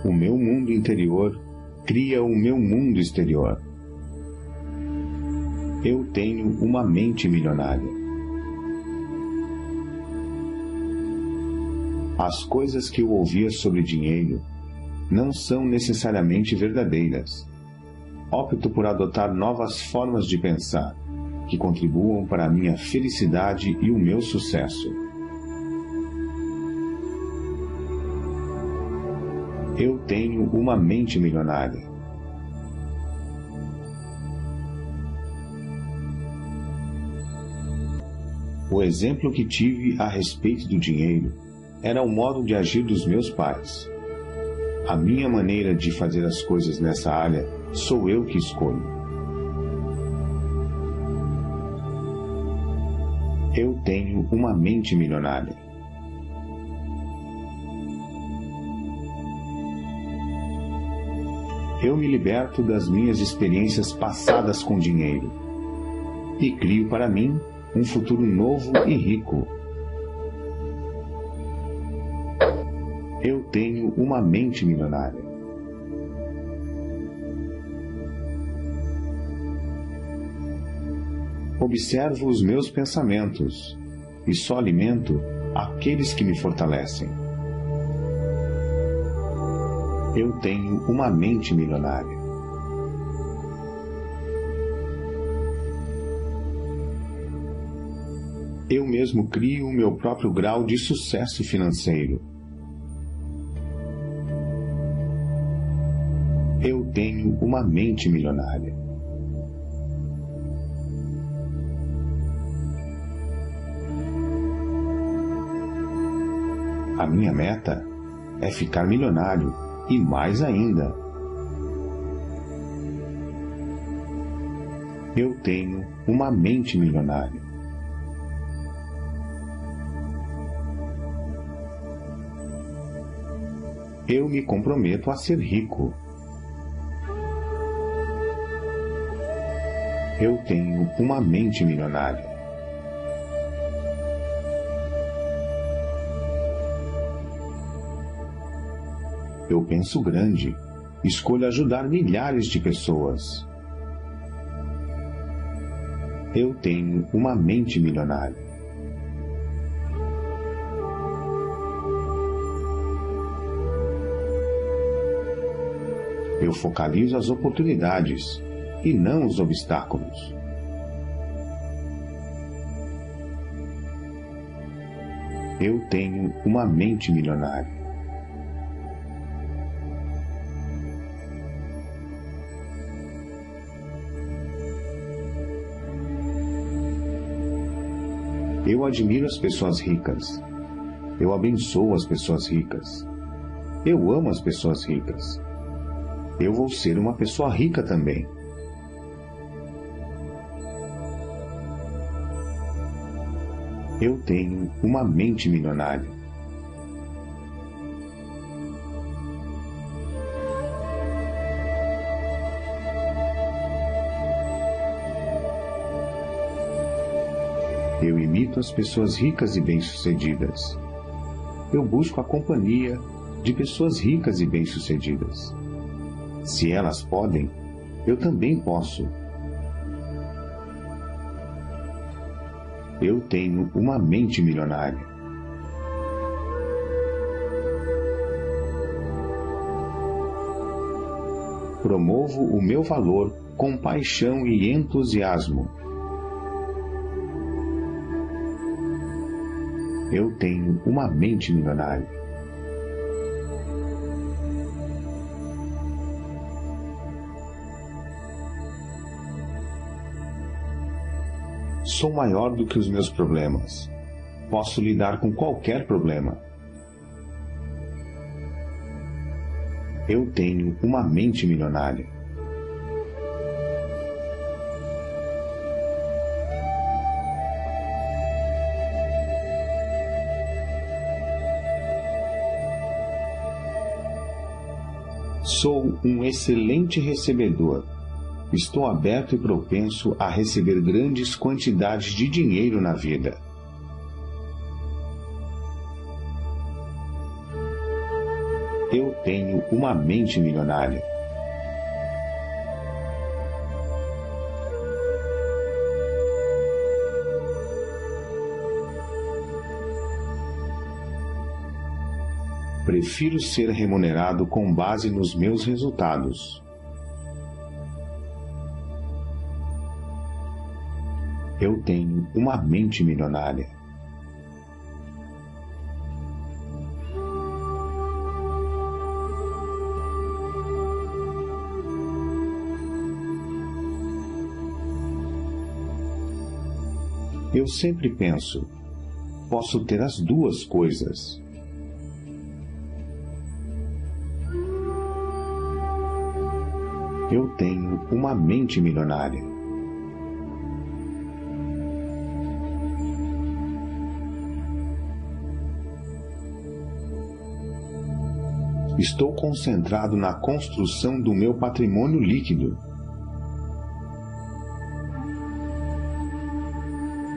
O meu mundo interior cria o meu mundo exterior. Eu tenho uma mente milionária. As coisas que eu ouvia sobre dinheiro não são necessariamente verdadeiras. Opto por adotar novas formas de pensar, que contribuam para a minha felicidade e o meu sucesso. Eu tenho uma mente milionária. O exemplo que tive a respeito do dinheiro era o modo de agir dos meus pais. A minha maneira de fazer as coisas nessa área sou eu que escolho. Eu tenho uma mente milionária. Eu me liberto das minhas experiências passadas com dinheiro e crio para mim um futuro novo e rico. Eu tenho uma mente milionária. Observo os meus pensamentos e só alimento aqueles que me fortalecem. Eu tenho uma mente milionária. Eu mesmo crio o meu próprio grau de sucesso financeiro. Eu tenho uma mente milionária. A minha meta é ficar milionário e mais ainda. Eu tenho uma mente milionária. Eu me comprometo a ser rico. Eu tenho uma mente milionária. Eu penso grande, escolho ajudar milhares de pessoas. Eu tenho uma mente milionária. Eu focalizo as oportunidades e não os obstáculos. Eu tenho uma mente milionária. Eu admiro as pessoas ricas. Eu abençoo as pessoas ricas. Eu amo as pessoas ricas. Eu vou ser uma pessoa rica também. Eu tenho uma mente milionária. Eu imito as pessoas ricas e bem-sucedidas. Eu busco a companhia de pessoas ricas e bem-sucedidas. Se elas podem, eu também posso. Eu tenho uma mente milionária. Promovo o meu valor com paixão e entusiasmo. Eu tenho uma mente milionária. Sou maior do que os meus problemas. Posso lidar com qualquer problema. Eu tenho uma mente milionária. Sou um excelente recebedor. Estou aberto e propenso a receber grandes quantidades de dinheiro na vida. Eu tenho uma mente milionária. Prefiro ser remunerado com base nos meus resultados. Eu tenho uma mente milionária. Eu sempre penso, posso ter as duas coisas. Eu tenho uma mente milionária. Estou concentrado na construção do meu patrimônio líquido.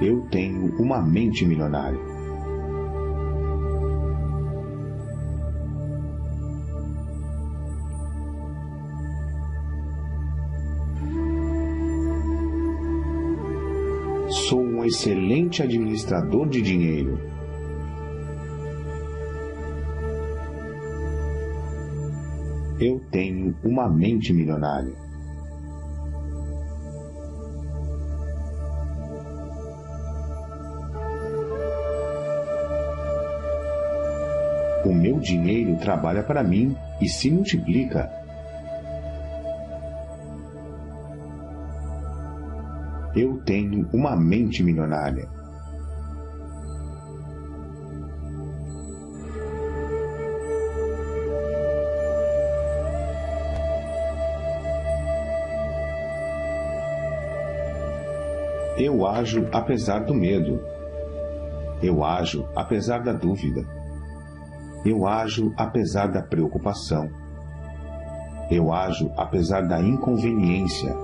Eu tenho uma mente milionária. Sou um excelente administrador de dinheiro. Eu tenho uma mente milionária. O meu dinheiro trabalha para mim e se multiplica. Eu tenho uma mente milionária. Eu ajo apesar do medo. Eu ajo apesar da dúvida. Eu ajo apesar da preocupação. Eu ajo apesar da inconveniência.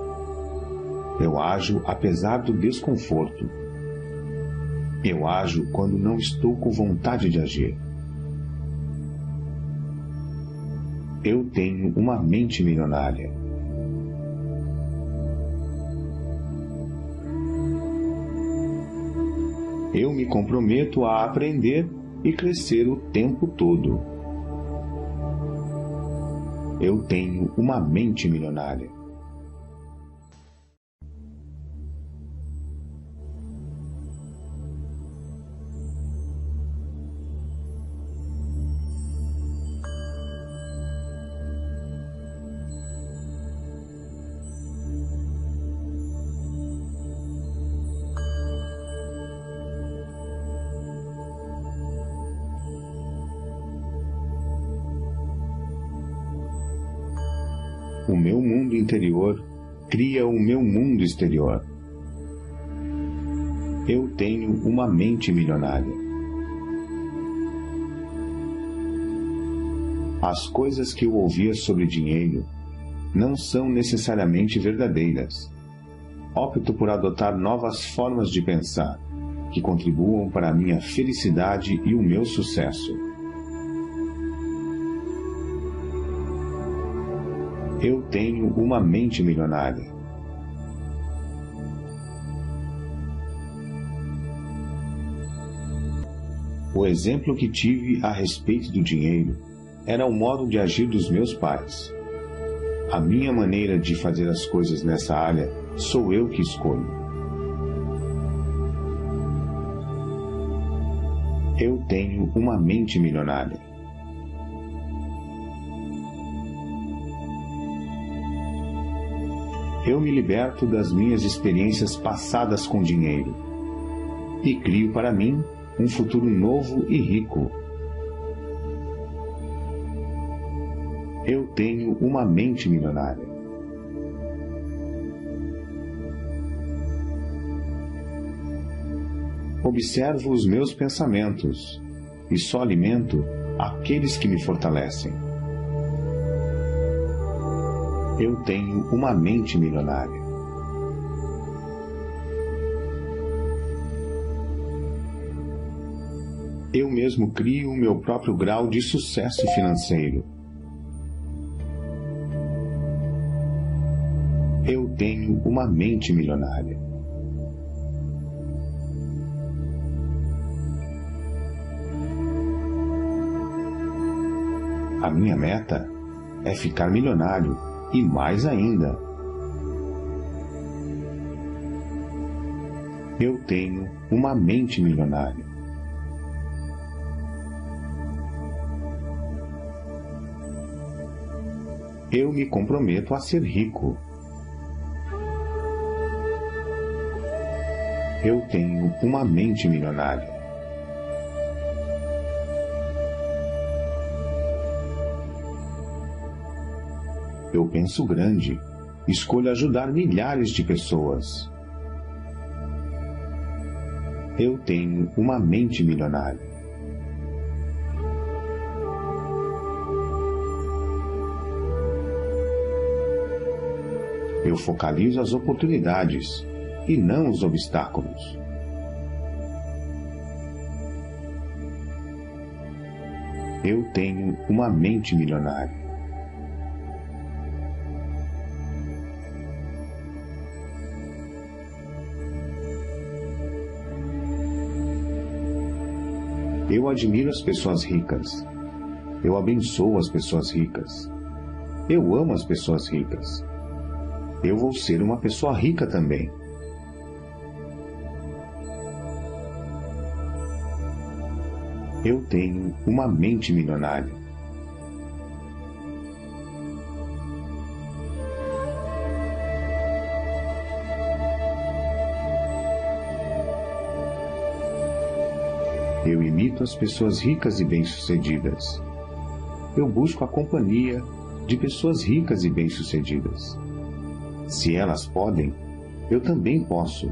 Eu ajo apesar do desconforto. Eu ajo quando não estou com vontade de agir. Eu tenho uma mente milionária. Eu me comprometo a aprender e crescer o tempo todo. Eu tenho uma mente milionária. O meu mundo interior cria o meu mundo exterior. Eu tenho uma mente milionária. As coisas que eu ouvia sobre dinheiro não são necessariamente verdadeiras. Opto por adotar novas formas de pensar, que contribuam para a minha felicidade e o meu sucesso. Eu tenho uma mente milionária. O exemplo que tive a respeito do dinheiro era o modo de agir dos meus pais. A minha maneira de fazer as coisas nessa área sou eu que escolho. Eu tenho uma mente milionária. Eu me liberto das minhas experiências passadas com dinheiro e crio para mim um futuro novo e rico. Eu tenho uma mente milionária. Observo os meus pensamentos e só alimento aqueles que me fortalecem. Eu tenho uma mente milionária. Eu mesmo crio o meu próprio grau de sucesso financeiro tenho uma mente milionária. A minha meta é ficar milionário e mais ainda. Eu tenho uma mente milionária. Eu me comprometo a ser rico. Eu tenho uma mente milionária. Eu penso grande. Escolho ajudar milhares de pessoas. Eu tenho uma mente milionária. Eu focalizo as oportunidades e não os obstáculos. Eu tenho uma mente milionária. Eu admiro as pessoas ricas. Eu abençoo as pessoas ricas. Eu amo as pessoas ricas. Eu vou ser uma pessoa rica também. Eu tenho uma mente milionária. Eu imito as pessoas ricas e bem-sucedidas. Eu busco a companhia de pessoas ricas e bem-sucedidas. Se elas podem, eu também posso.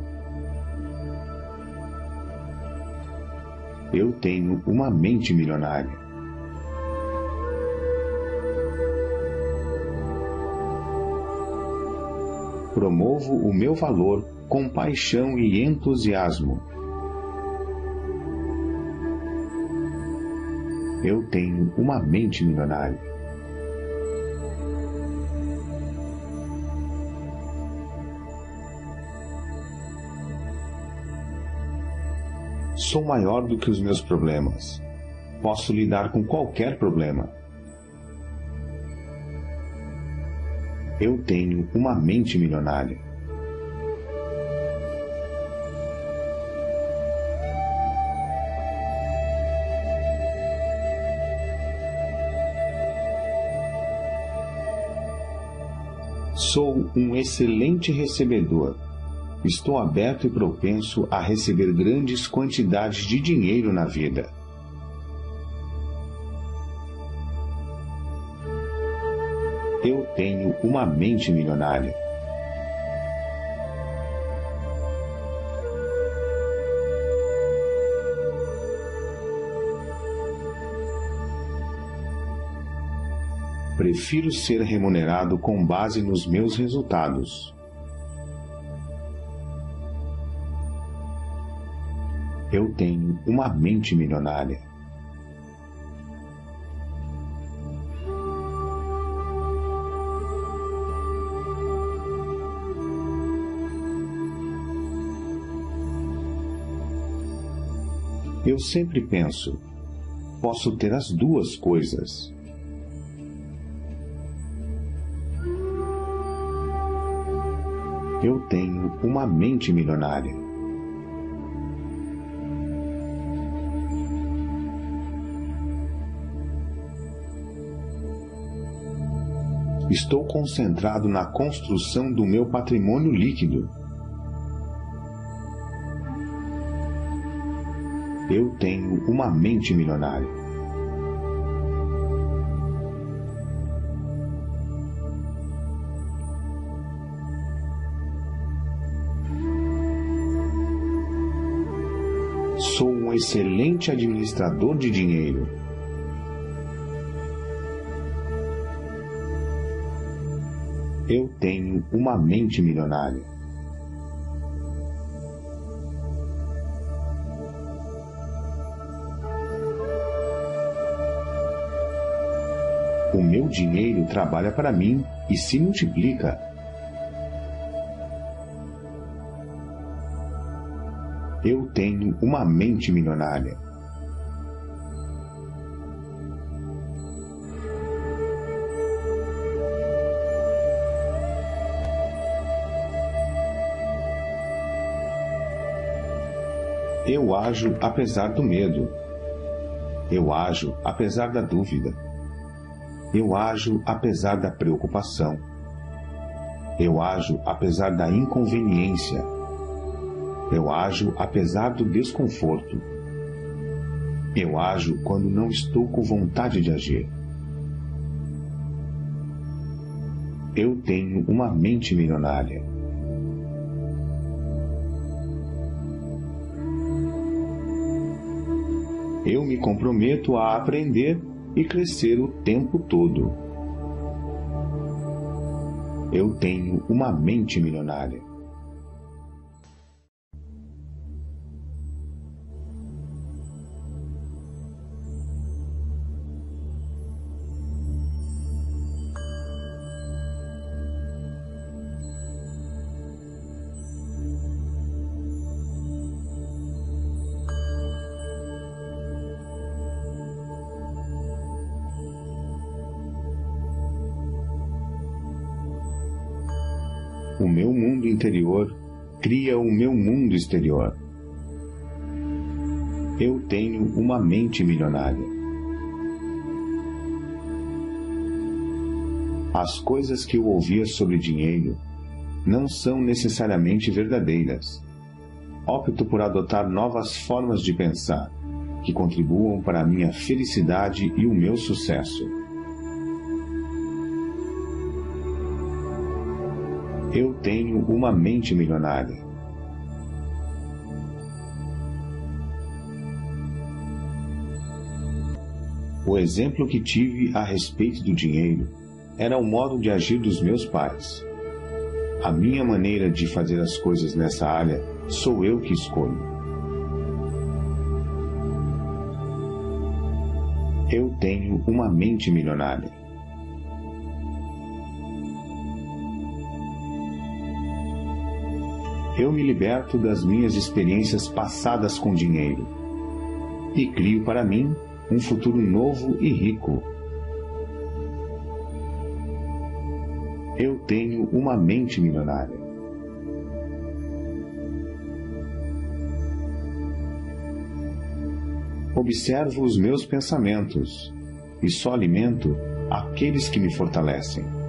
Eu tenho uma mente milionária. Promovo o meu valor com paixão e entusiasmo. Eu tenho uma mente milionária. Sou maior do que os meus problemas. Posso lidar com qualquer problema. Eu tenho uma mente milionária. Sou um excelente recebedor. Estou aberto e propenso a receber grandes quantidades de dinheiro na vida. Eu tenho uma mente milionária. Prefiro ser remunerado com base nos meus resultados. Eu tenho uma mente milionária. Eu sempre penso, posso ter as duas coisas. Eu tenho uma mente milionária. Estou concentrado na construção do meu patrimônio líquido. Eu tenho uma mente milionária. Sou um excelente administrador de dinheiro. Eu tenho uma mente milionária. O meu dinheiro trabalha para mim e se multiplica. Eu tenho uma mente milionária. Eu ajo apesar do medo. Eu ajo apesar da dúvida. Eu ajo apesar da preocupação. Eu ajo apesar da inconveniência. Eu ajo apesar do desconforto. Eu ajo quando não estou com vontade de agir. Eu tenho uma mente milionária. Eu me comprometo a aprender e crescer o tempo todo. Eu tenho uma mente milionária. O meu mundo interior cria o meu mundo exterior. Eu tenho uma mente milionária. As coisas que eu ouvia sobre dinheiro não são necessariamente verdadeiras. Opto por adotar novas formas de pensar que contribuam para a minha felicidade e o meu sucesso. Eu tenho uma mente milionária. O exemplo que tive a respeito do dinheiro era o modo de agir dos meus pais. A minha maneira de fazer as coisas nessa área sou eu que escolho. Eu tenho uma mente milionária. Eu me liberto das minhas experiências passadas com dinheiro e crio para mim um futuro novo e rico. Eu tenho uma mente milionária. Observo os meus pensamentos e só alimento aqueles que me fortalecem.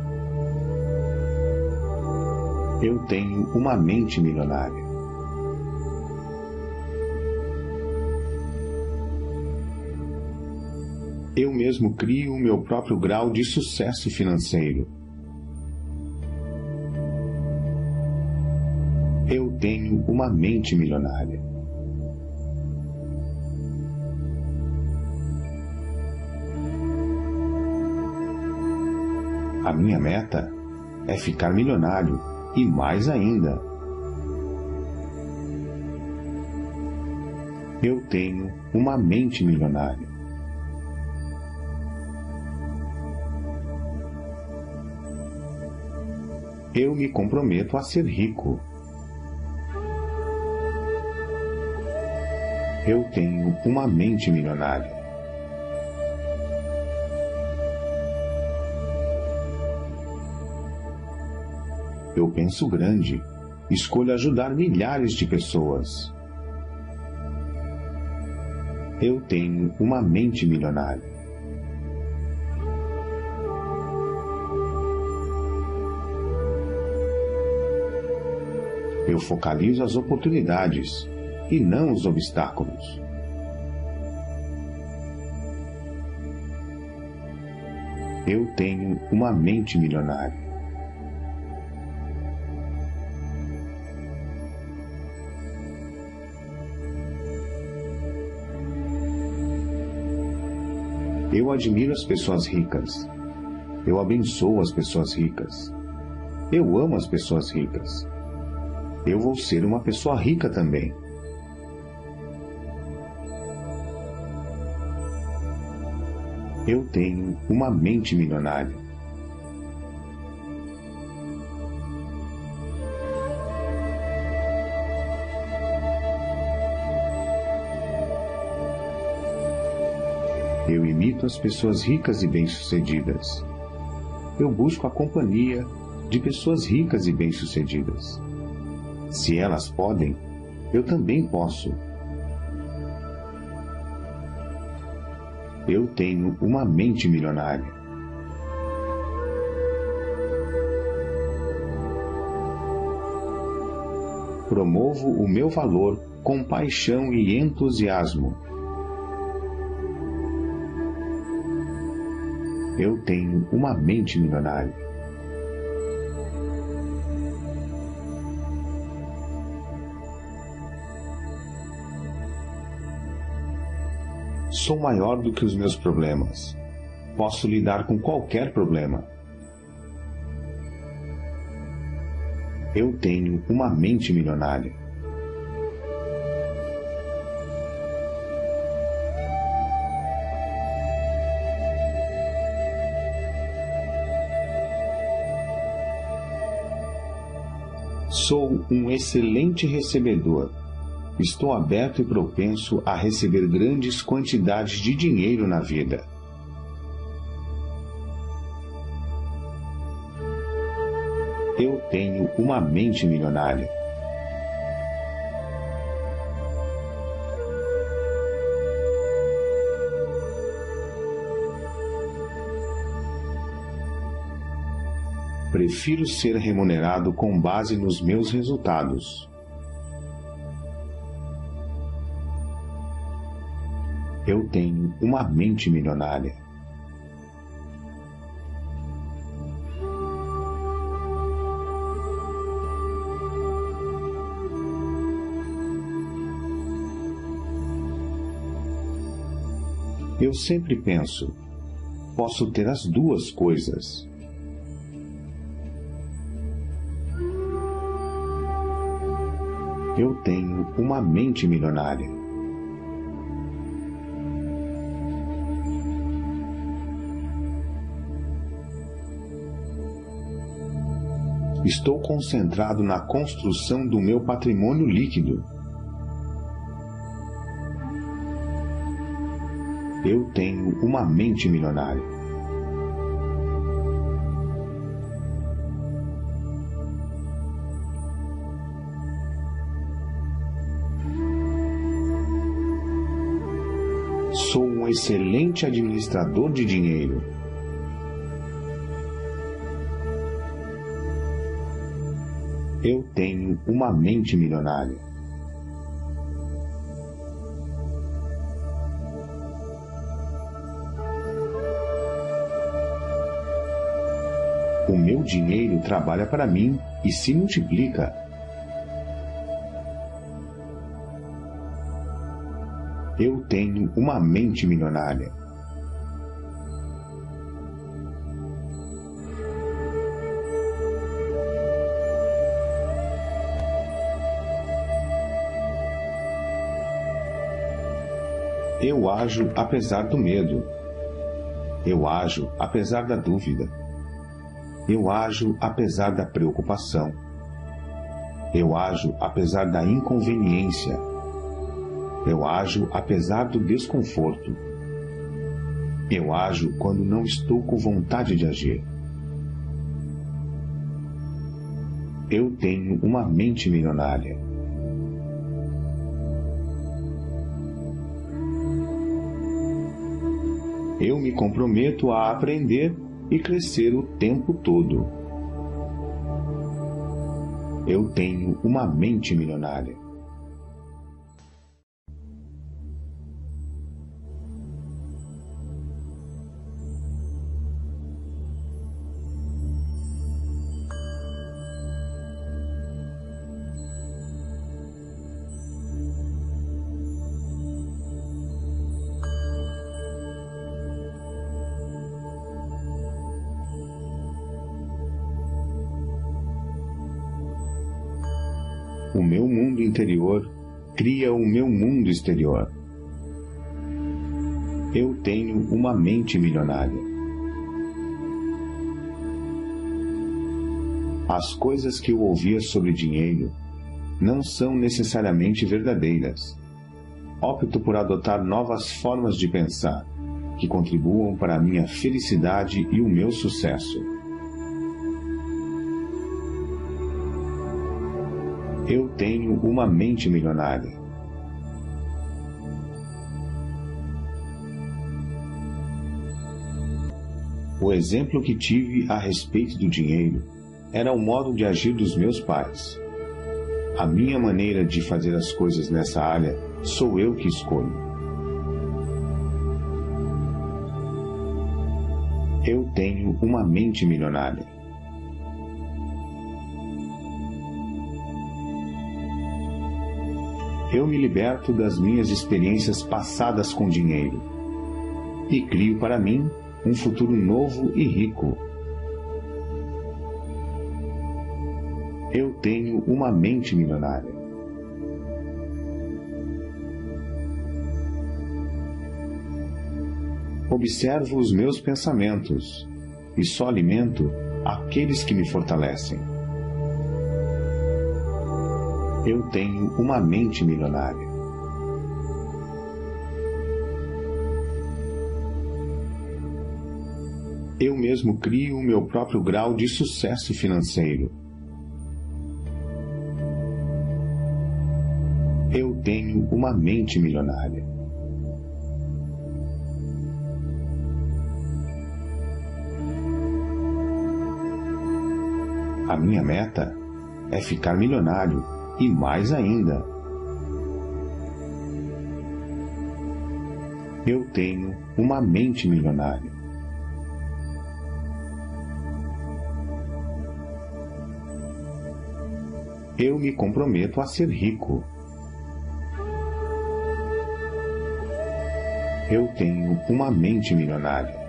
Eu tenho uma mente milionária. Eu mesmo crio o meu próprio grau de sucesso financeiro. Eu tenho uma mente milionária. A minha meta é ficar milionário e mais ainda. Eu tenho uma mente milionária. Eu me comprometo a ser rico. Eu tenho uma mente milionária. Eu penso grande, escolho ajudar milhares de pessoas. Eu tenho uma mente milionária. Eu focalizo as oportunidades e não os obstáculos. Eu tenho uma mente milionária. Eu admiro as pessoas ricas. Eu abençoo as pessoas ricas. Eu amo as pessoas ricas. Eu vou ser uma pessoa rica também. Eu tenho uma mente milionária. Eu imito as pessoas ricas e bem-sucedidas. Eu busco a companhia de pessoas ricas e bem-sucedidas. Se elas podem, eu também posso. Eu tenho uma mente milionária. Promovo o meu valor com paixão e entusiasmo. Eu tenho uma mente milionária. Sou maior do que os meus problemas. Posso lidar com qualquer problema. Eu tenho uma mente milionária. Sou um excelente recebedor. Estou aberto e propenso a receber grandes quantidades de dinheiro na vida. Eu tenho uma mente milionária. Prefiro ser remunerado com base nos meus resultados. Eu tenho uma mente milionária. Eu sempre penso, posso ter as duas coisas. Eu tenho uma mente milionária. Estou concentrado na construção do meu patrimônio líquido. Eu tenho uma mente milionária. Sou um excelente administrador de dinheiro. Eu tenho uma mente milionária. O meu dinheiro trabalha para mim e se multiplica. Eu tenho uma mente milionária. Eu ajo apesar do medo. Eu ajo apesar da dúvida. Eu ajo apesar da preocupação. Eu ajo apesar da inconveniência. Eu ajo apesar do desconforto. Eu ajo quando não estou com vontade de agir. Eu tenho uma mente milionária. Eu me comprometo a aprender e crescer o tempo todo. Eu tenho uma mente milionária. O meu mundo interior cria o meu mundo exterior. Eu tenho uma mente milionária. As coisas que eu ouvia sobre dinheiro não são necessariamente verdadeiras. Opto por adotar novas formas de pensar, que contribuam para a minha felicidade e o meu sucesso. Eu tenho uma mente milionária. O exemplo que tive a respeito do dinheiro era o modo de agir dos meus pais. A minha maneira de fazer as coisas nessa área sou eu que escolho. Eu tenho uma mente milionária. Eu me liberto das minhas experiências passadas com dinheiro e crio para mim um futuro novo e rico. Eu tenho uma mente milionária. Observo os meus pensamentos e só alimento aqueles que me fortalecem. Eu tenho uma mente milionária. Eu mesmo crio o meu próprio grau de sucesso financeiro. Eu tenho uma mente milionária. A minha meta é ficar milionário e mais ainda. Eu tenho uma mente milionária. Eu me comprometo a ser rico. Eu tenho uma mente milionária.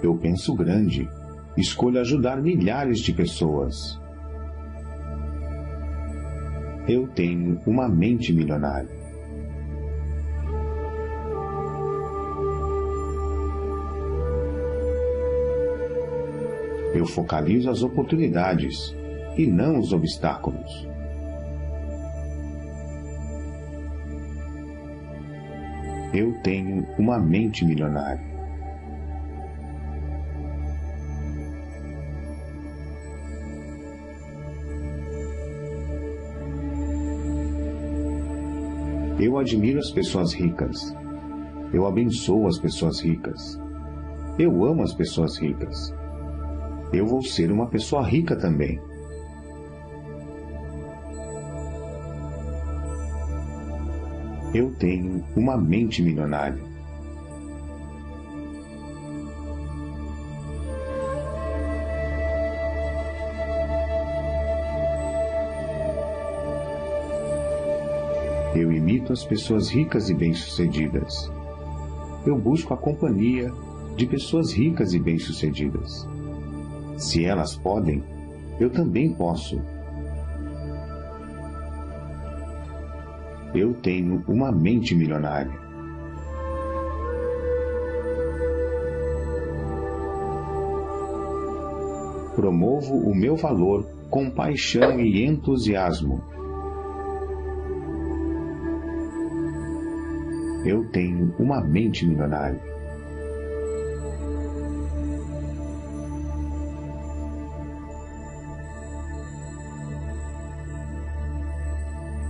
Eu penso grande, escolho ajudar milhares de pessoas. Eu tenho uma mente milionária. Eu focalizo as oportunidades e não os obstáculos. Eu tenho uma mente milionária. Eu admiro as pessoas ricas. Eu abençoo as pessoas ricas. Eu amo as pessoas ricas. Eu vou ser uma pessoa rica também. Eu tenho uma mente milionária. Eu imito as pessoas ricas e bem-sucedidas. Eu busco a companhia de pessoas ricas e bem-sucedidas. Se elas podem, eu também posso. Eu tenho uma mente milionária. Promovo o meu valor com paixão e entusiasmo. Eu tenho uma mente milionária.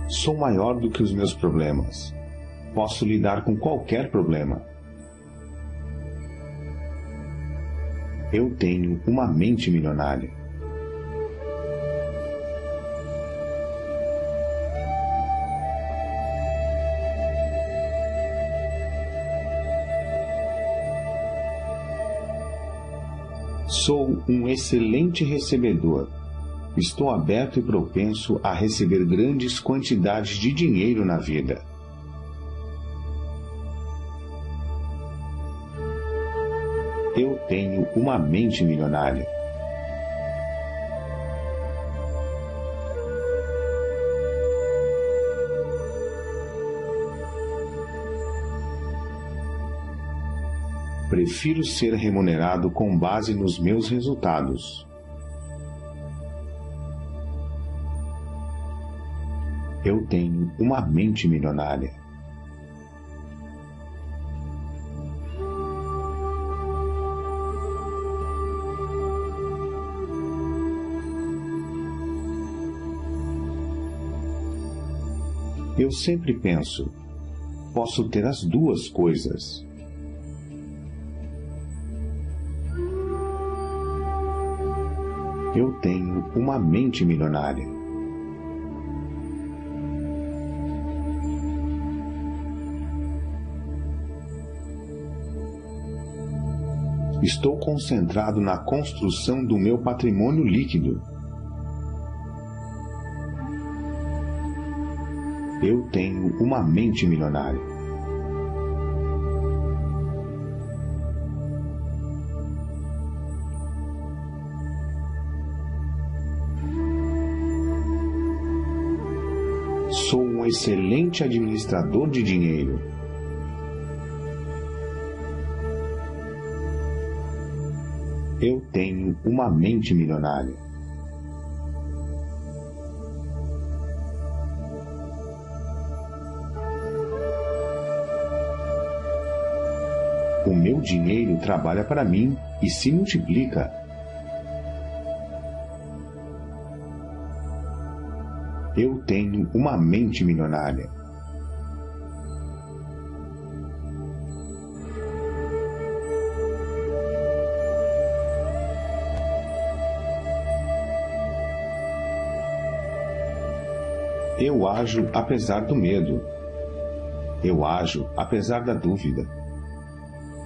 Sou maior do que os meus problemas. Posso lidar com qualquer problema. Eu tenho uma mente milionária. Sou um excelente recebedor. Estou aberto e propenso a receber grandes quantidades de dinheiro na vida. Eu tenho uma mente milionária. Prefiro ser remunerado com base nos meus resultados. Eu tenho uma mente milionária. Eu sempre penso, posso ter as duas coisas. Eu tenho uma mente milionária. Estou concentrado na construção do meu patrimônio líquido. Eu tenho uma mente milionária. Sou um excelente administrador de dinheiro. Eu tenho uma mente milionária. O meu dinheiro trabalha para mim e se multiplica. Eu tenho uma mente milionária. Eu ajo apesar do medo. Eu ajo apesar da dúvida.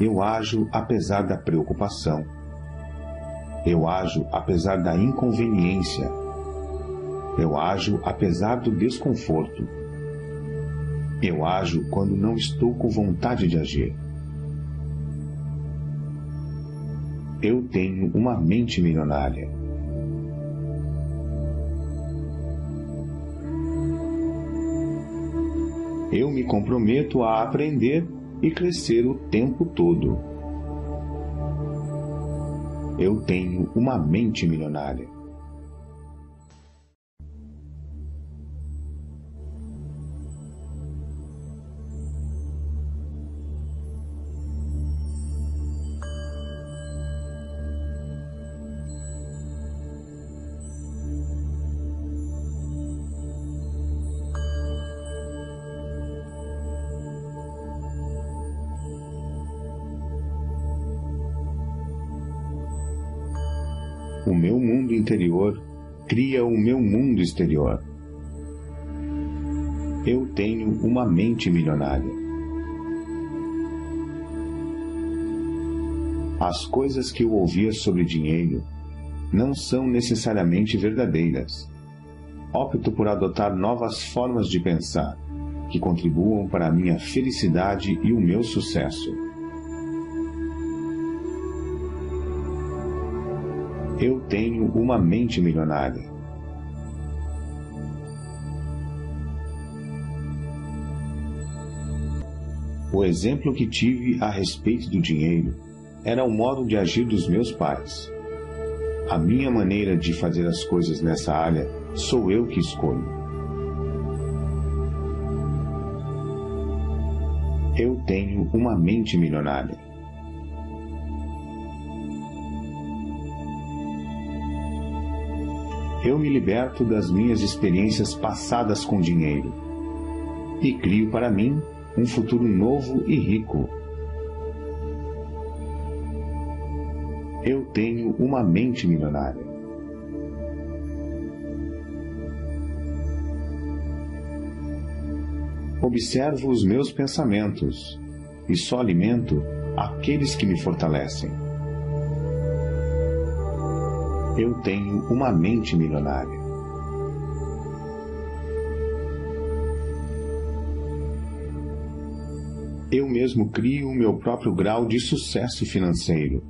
Eu ajo apesar da preocupação. Eu ajo apesar da inconveniência. Eu ajo apesar do desconforto. Eu ajo quando não estou com vontade de agir. Eu tenho uma mente milionária. Eu me comprometo a aprender e crescer o tempo todo. Eu tenho uma mente milionária. O meu mundo interior cria o meu mundo exterior. Eu tenho uma mente milionária. As coisas que eu ouvia sobre dinheiro não são necessariamente verdadeiras. Opto por adotar novas formas de pensar, que contribuam para a minha felicidade e o meu sucesso. Eu tenho uma mente milionária. O exemplo que tive a respeito do dinheiro era o modo de agir dos meus pais. A minha maneira de fazer as coisas nessa área sou eu que escolho. Eu tenho uma mente milionária. Eu me liberto das minhas experiências passadas com dinheiro e crio para mim um futuro novo e rico. Eu tenho uma mente milionária. Observo os meus pensamentos e só alimento aqueles que me fortalecem. Eu tenho uma mente milionária. Eu mesmo crio o meu próprio grau de sucesso financeiro.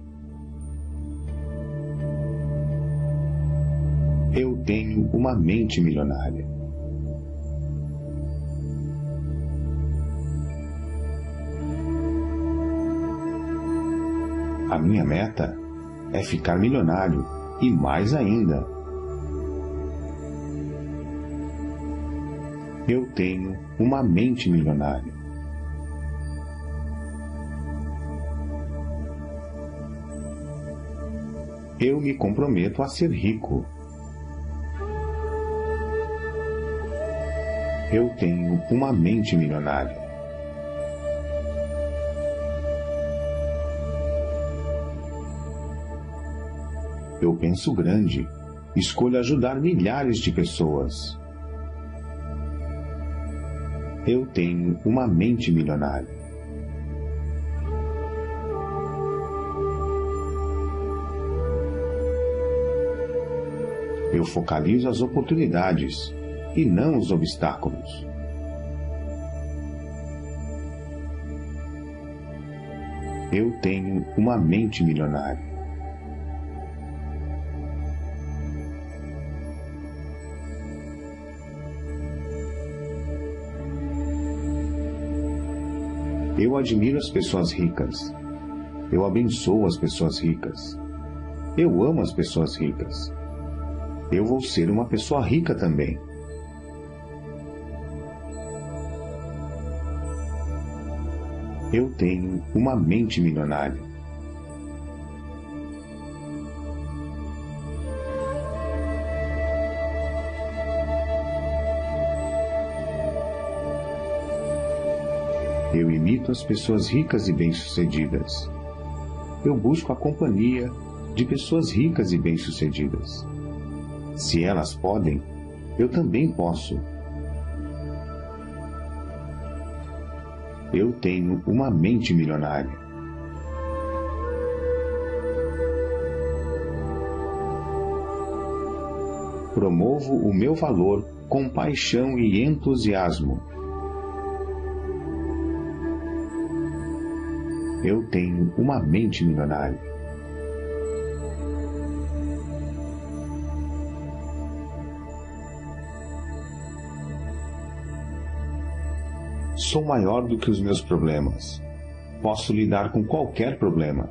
Eu tenho uma mente milionária. A minha meta é ficar milionário e mais ainda. Eu tenho uma mente milionária. Eu me comprometo a ser rico. Eu tenho uma mente milionária. Eu penso grande. Escolho ajudar milhares de pessoas. Eu tenho uma mente milionária. Eu focalizo as oportunidades e não os obstáculos. Eu tenho uma mente milionária. Eu admiro as pessoas ricas. Eu abençoo as pessoas ricas. Eu amo as pessoas ricas. Eu vou ser uma pessoa rica também. Eu tenho uma mente milionária. Eu imito as pessoas ricas e bem-sucedidas. Eu busco a companhia de pessoas ricas e bem-sucedidas. Se elas podem, eu também posso. Eu tenho uma mente milionária. Promovo o meu valor com paixão e entusiasmo. Eu tenho uma mente milionária. Sou maior do que os meus problemas. Posso lidar com qualquer problema.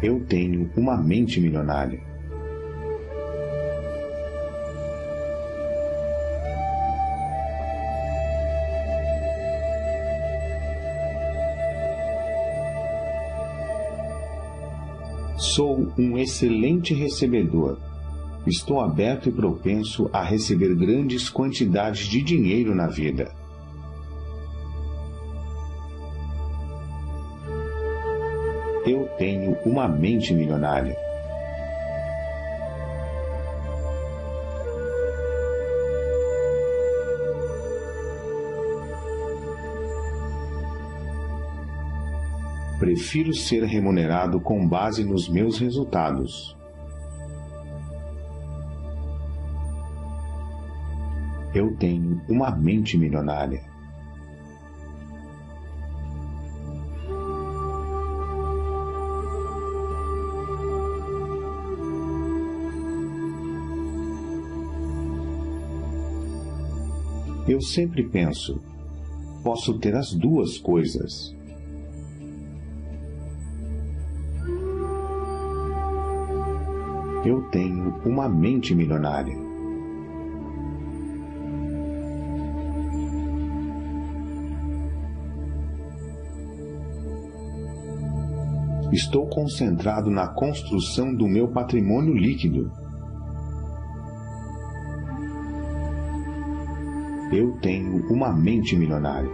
Eu tenho uma mente milionária. Sou um excelente recebedor. Estou aberto e propenso a receber grandes quantidades de dinheiro na vida. Eu tenho uma mente milionária. Prefiro ser remunerado com base nos meus resultados. Eu tenho uma mente milionária. Eu sempre penso, posso ter as duas coisas. Eu tenho uma mente milionária. Estou concentrado na construção do meu patrimônio líquido. Eu tenho uma mente milionária.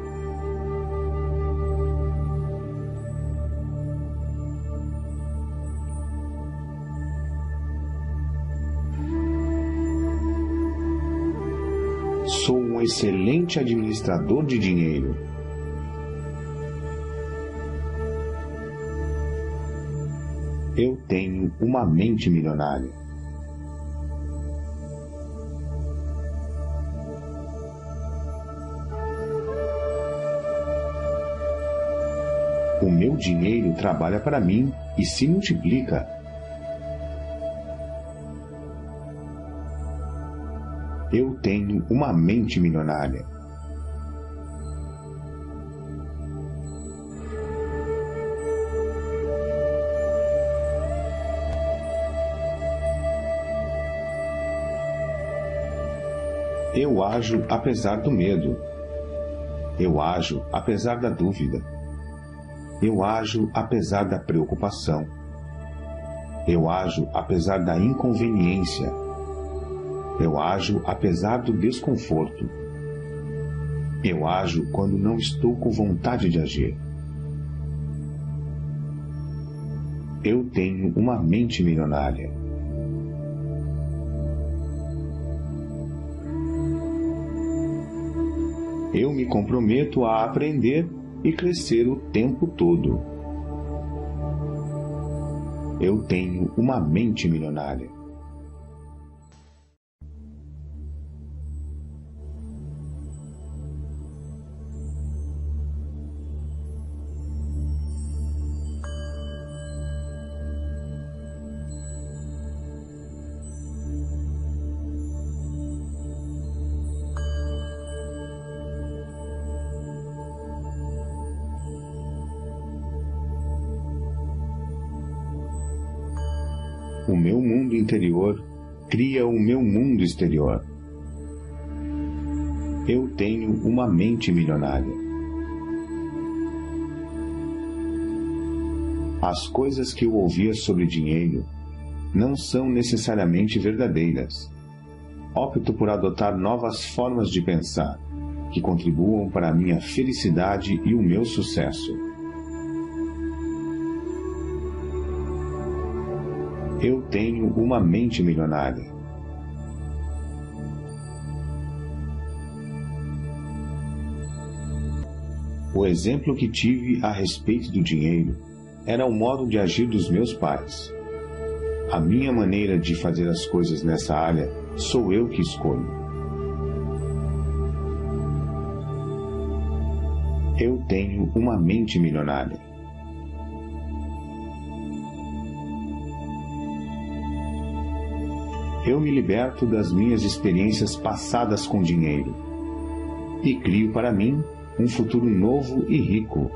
Sou um excelente administrador de dinheiro. Eu tenho uma mente milionária. O meu dinheiro trabalha para mim e se multiplica. Eu tenho uma mente milionária. Eu ajo apesar do medo. Eu ajo apesar da dúvida. Eu ajo apesar da preocupação. Eu ajo apesar da inconveniência. Eu ajo apesar do desconforto. Eu ajo quando não estou com vontade de agir. Eu tenho uma mente milionária. Eu me comprometo a aprender e crescer o tempo todo. Eu tenho uma mente milionária. O meu mundo interior cria o meu mundo exterior. Eu tenho uma mente milionária. As coisas que eu ouvia sobre dinheiro não são necessariamente verdadeiras. Opto por adotar novas formas de pensar, que contribuam para a minha felicidade e o meu sucesso. Eu tenho uma mente milionária. O exemplo que tive a respeito do dinheiro era o modo de agir dos meus pais. A minha maneira de fazer as coisas nessa área sou eu que escolho. Eu tenho uma mente milionária. Eu me liberto das minhas experiências passadas com dinheiro e crio para mim um futuro novo e rico.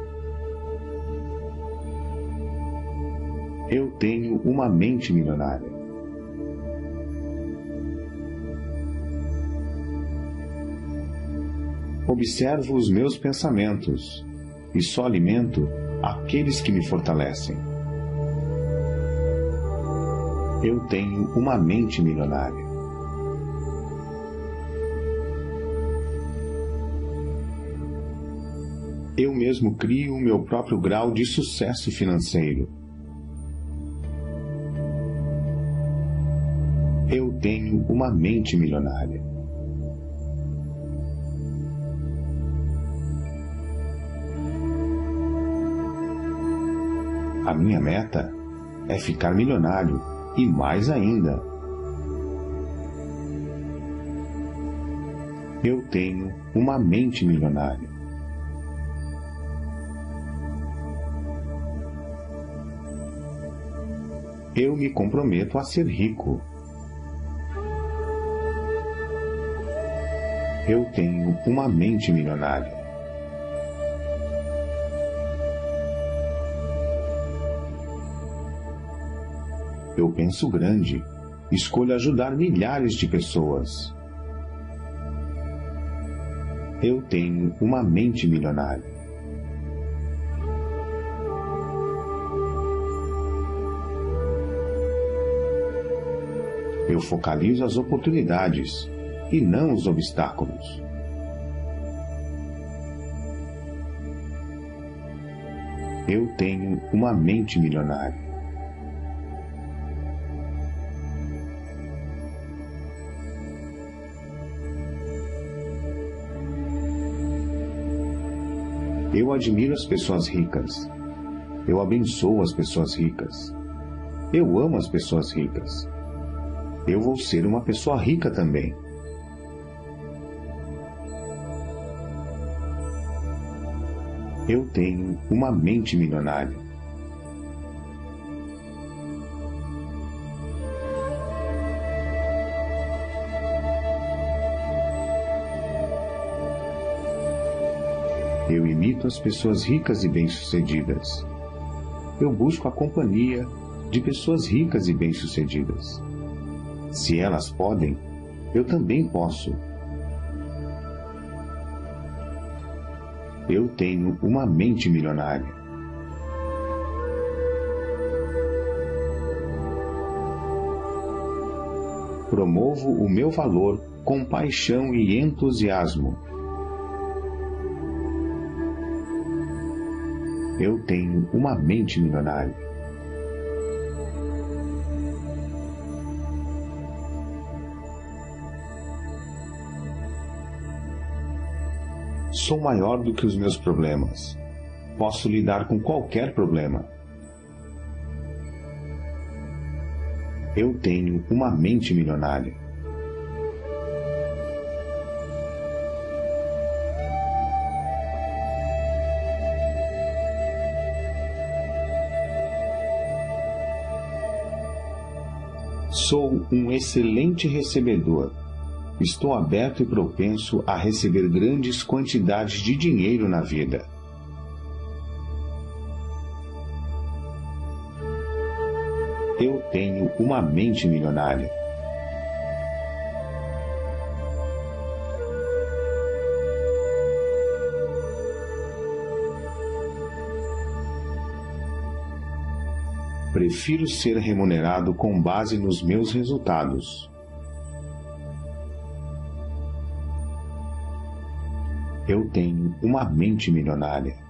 Eu tenho uma mente milionária. Observo os meus pensamentos e só alimento aqueles que me fortalecem. Eu tenho uma mente milionária. Eu mesmo crio o meu próprio grau de sucesso financeiro. Eu tenho uma mente milionária. A minha meta é ficar milionário. E mais ainda, eu tenho uma mente milionária. Eu me comprometo a ser rico. Eu tenho uma mente milionária. Eu penso grande, escolho ajudar milhares de pessoas. Eu tenho uma mente milionária. Eu focalizo as oportunidades e não os obstáculos. Eu tenho uma mente milionária. Eu admiro as pessoas ricas. Eu abençoo as pessoas ricas. Eu amo as pessoas ricas. Eu vou ser uma pessoa rica também. Eu tenho uma mente milionária. Eu imito as pessoas ricas e bem-sucedidas. Eu busco a companhia de pessoas ricas e bem-sucedidas. Se elas podem, eu também posso. Eu tenho uma mente milionária. Promovo o meu valor com paixão e entusiasmo. Eu tenho uma mente milionária. Sou maior do que os meus problemas. Posso lidar com qualquer problema. Eu tenho uma mente milionária. Sou um excelente recebedor. Estou aberto e propenso a receber grandes quantidades de dinheiro na vida. Eu tenho uma mente milionária. Prefiro ser remunerado com base nos meus resultados. Eu tenho uma mente milionária.